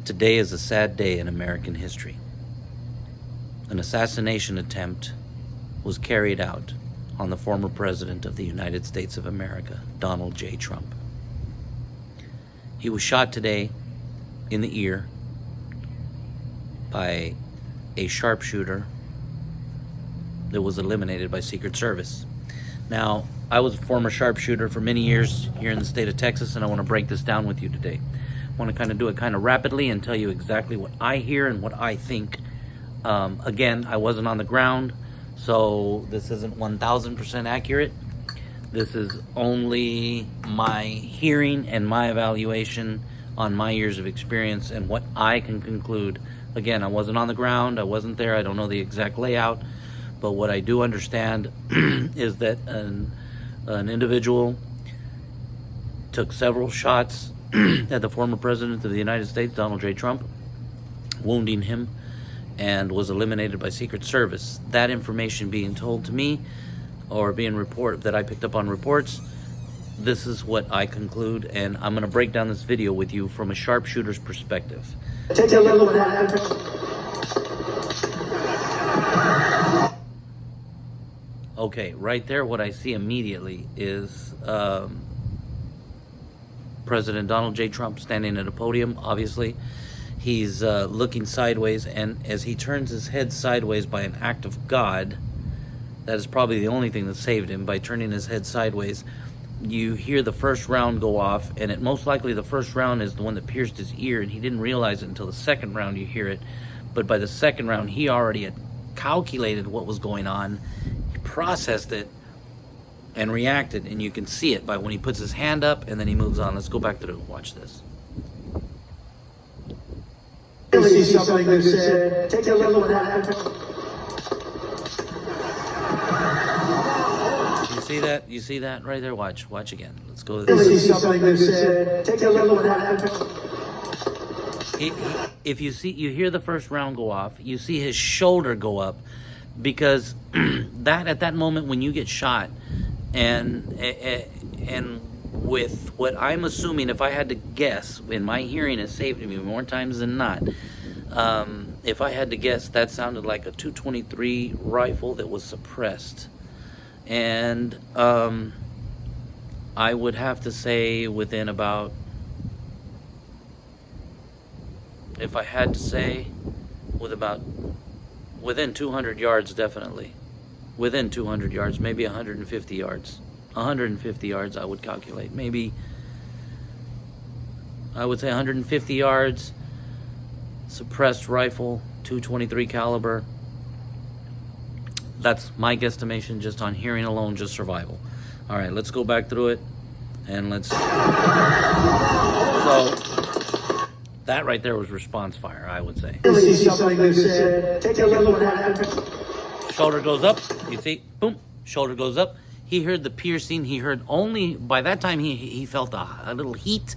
Today is a sad day in American history. An assassination attempt was carried out on the former President of the United States of America, Donald J. Trump. He was shot today in the ear by a sharpshooter that was eliminated by Secret Service. Now, I was a former sharpshooter for many years here in the state of Texas, and I want to break this down with you today. I want to kind of do it kind of rapidly and tell you exactly what I hear and what I think. Again, I wasn't on the ground, so this isn't 1000% accurate. This is only my hearing and my evaluation on my years of experience and what I can conclude. Again, I wasn't on the ground, I wasn't there, I don't know the exact layout, but what I do understand is that an individual took several shots at the former President of the United States, Donald J. Trump, wounding him, and was eliminated by Secret Service. That information being told to me, or being reported, that I picked up on reports, this is what I conclude, and I'm going to break down this video with you from a sharpshooter's perspective. Take a look at what happened. Okay, right there, what I see immediately is President Donald J. Trump standing at a podium. Obviously, he's looking sideways, and as he turns his head sideways by an act of God, that is probably the only thing that saved him. By turning his head sideways, you hear the first round go off, and it most likely the first round is the one that pierced his ear, and he didn't realize it until the second round you hear it. But by the second round, he already had calculated what was going on, he processed it, and reacted, and you can see it by when he puts his hand up and then he moves on. Let's go back to watch this. See something that said, take a look at what happened. You see that? You see that right there? Watch again. Let's go. See something that said, take a look at what happened. If you hear the first round go off, you see his shoulder go up, because that at that moment when you get shot, and with what I'm assuming, if I had to guess, and my hearing has saved me more times than not, if I had to guess, that sounded like a .223 rifle that was suppressed. And I would have to say within about, if I had to say, within 200 yards, definitely. Within 200 yards, maybe 150 yards. 150 yards, I would calculate. Maybe, I would say 150 yards, suppressed rifle, .223 caliber. That's my guesstimation just on hearing alone, just survival. All right, let's go back through it, and let's... So, that right there was response fire, I would say. See something that said, take a look at what happened. Shoulder goes up, you see, boom, shoulder goes up. He heard the piercing, he heard only, by that time he felt a little heat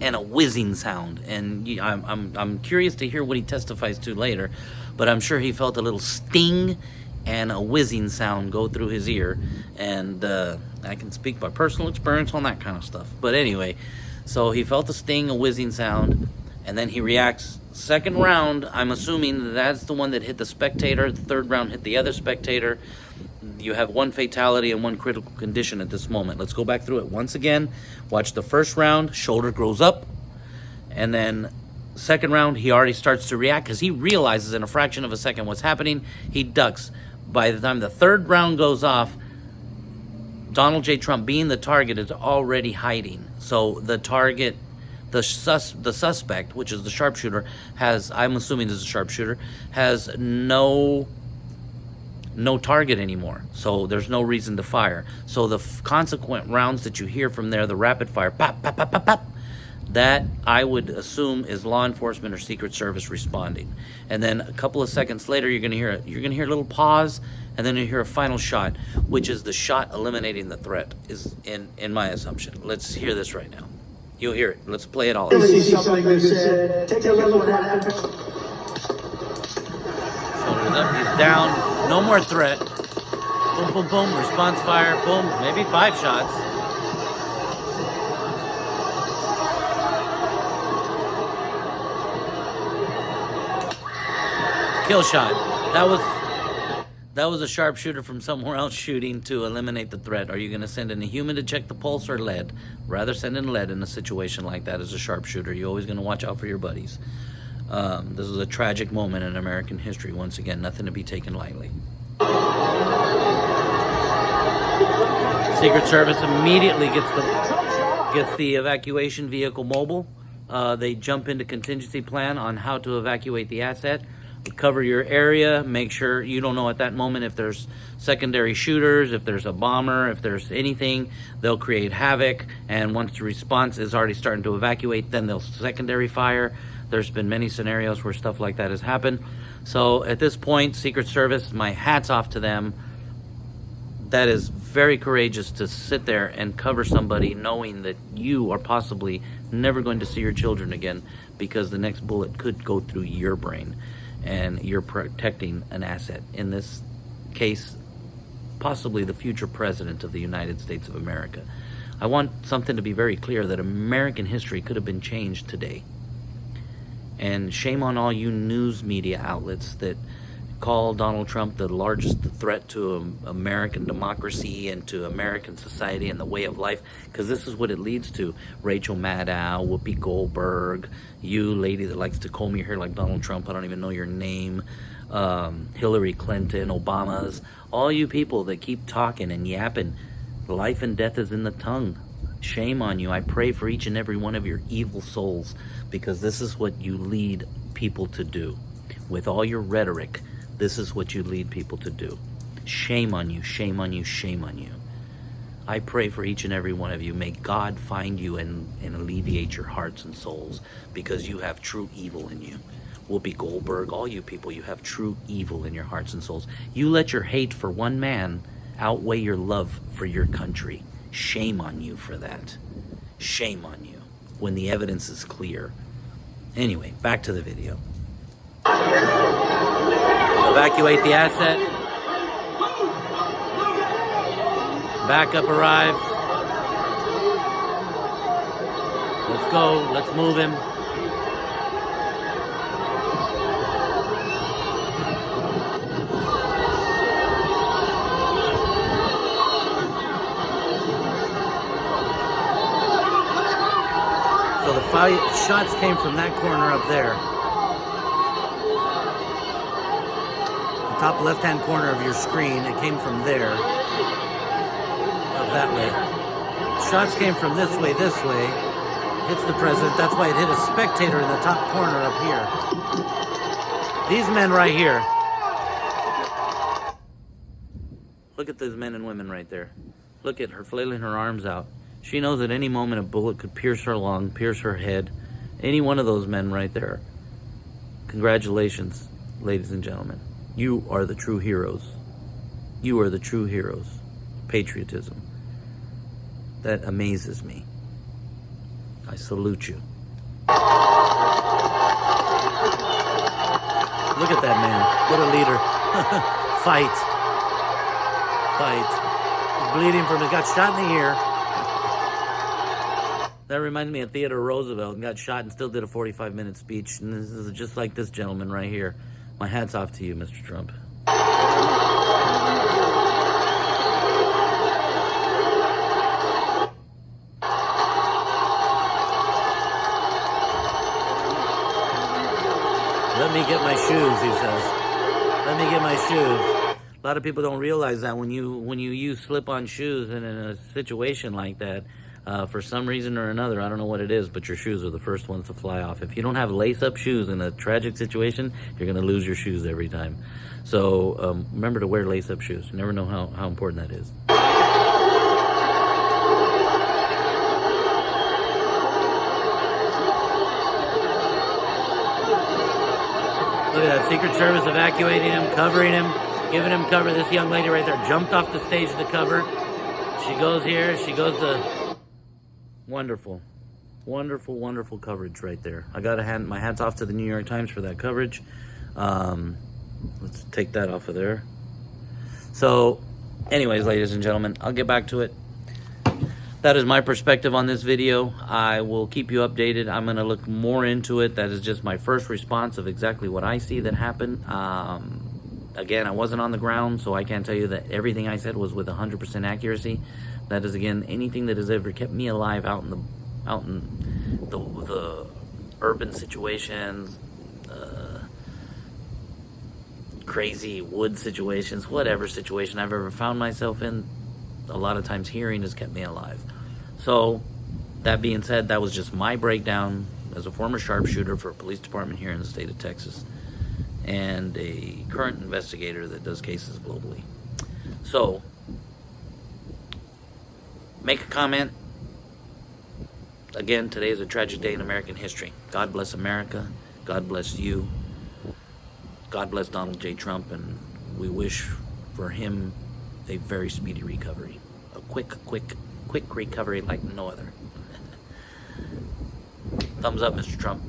and a whizzing sound. And I'm curious to hear what he testifies to later, but I'm sure he felt a little sting and a whizzing sound go through his ear. And I can speak by personal experience on that kind of stuff. But anyway, so he felt a sting, a whizzing sound, and then he reacts. Second round, I'm assuming that's the one that hit the spectator. The third round hit the other spectator. You have one fatality and one critical condition at this moment. Let's go back through it once again. Watch the first round, shoulder grows up. And then second round, he already starts to react because he realizes in a fraction of a second what's happening. He ducks. By the time the third round goes off, Donald J. Trump, being the target, is already hiding. So the target... The suspect, which is the sharpshooter, has, I'm assuming is a sharpshooter, has no target anymore. So there's no reason to fire. So the consequent rounds that you hear from there, the rapid fire, pop, pop, pop, pop, pop, that I would assume is law enforcement or Secret Service responding. And then a couple of seconds later, you're gonna hear a little pause, and then you hear a final shot, which is the shot eliminating the threat, is in my assumption. Let's hear this right now. You'll hear it. Let's play it all. See something that said, take a look at what happened. Shoulders up, he's down. No more threat. Boom, boom, boom. Response fire. Boom. Maybe 5 shots. Kill shot. That was a sharpshooter from somewhere else shooting to eliminate the threat. Are you going to send in a human to check the pulse or lead? Rather send in lead in a situation like that as a sharpshooter. You're always going to watch out for your buddies. This is a tragic moment in American history. Once again, nothing to be taken lightly. Secret Service immediately gets the evacuation vehicle mobile. They jump into contingency plan on how to evacuate the asset. Cover your area. Make sure you don't know at that moment if there's secondary shooters, if there's a bomber, if there's anything. They'll create havoc, and once the response is already starting to evacuate, then they'll secondary fire. There's been many scenarios where stuff like that has happened. So at this point, Secret Service, my hat's off to them. That is very courageous to sit there and cover somebody knowing that you are possibly never going to see your children again because the next bullet could go through your brain. And you're protecting an asset. In this case, possibly the future president of the United States of America. I want something to be very clear, that American history could have been changed today. And shame on all you news media outlets that call Donald Trump the largest threat to American democracy and to American society and the way of life, because this is what it leads to. Rachel Maddow, Whoopi Goldberg, you lady that likes to comb your hair like Donald Trump, I don't even know your name, Hillary Clinton, Obama's, all you people that keep talking and yapping. Life and death is in the tongue. Shame on you. I pray for each and every one of your evil souls, because this is what you lead people to do. With all your rhetoric, this is what you lead people to do. Shame on you, shame on you, shame on you. I pray for each and every one of you. May God find you and alleviate your hearts and souls, because you have true evil in you. Whoopi Goldberg, all you people, you have true evil in your hearts and souls. You let your hate for one man outweigh your love for your country. Shame on you for that. Shame on you, when the evidence is clear. Anyway, back to the video. Evacuate the asset. Backup arrives. Let's go. Let's move him. So the 5 shots came from that corner up there. Top left-hand corner of your screen. It came from there. Up that way. Shots came from this way. Hits the president. That's why it hit a spectator in the top corner up here. These men right here. Look at these men and women right there. Look at her flailing her arms out. She knows at any moment a bullet could pierce her lung, pierce her head. Any one of those men right there. Congratulations, ladies and gentlemen. You are the true heroes. You are the true heroes. Patriotism. That amazes me. I salute you. Look at that man. What a leader. Fight. He's bleeding from it. Got shot in the ear. That reminds me of Theodore Roosevelt. Got shot and still did a 45-minute speech. And this is just like this gentleman right here. My hat's off to you, Mr. Trump. Look Let me get my shoes, he says. Let me get my shoes. A lot of people don't realize that when you use slip-on shoes and in a situation like that, for some reason or another, I don't know what it is, but your shoes are the first ones to fly off. If you don't have lace-up shoes in a tragic situation, you're going to lose your shoes every time. So remember to wear lace-up shoes. You never know how important that is. Look at that, Secret Service evacuating him, covering him, giving him cover. This young lady right there jumped off the stage to cover. She goes here, she goes to... Wonderful. Wonderful, wonderful coverage right there. I got my hats off to the New York Times for that coverage. Let's take that off of there. So, anyways, ladies and gentlemen, I'll get back to it. that is my perspective on this video. I will keep you updated. I'm going to look more into it. That is just my first response of exactly what I see that happened. Again, I wasn't on the ground, so I can't tell you that everything I said was with 100% accuracy. That is, again, anything that has ever kept me alive out in the urban situations, crazy wood situations, whatever situation I've ever found myself in. A lot of times hearing has kept me alive. So, that being said, that was just my breakdown as a former sharpshooter for a police department here in the state of Texas, and a current investigator that does cases globally. So, make a comment. Again, today is a tragic day in American history. God bless America. God bless you. God bless Donald J. Trump, and we wish for him a very speedy recovery. A quick recovery like no other. Thumbs up, Mr. Trump.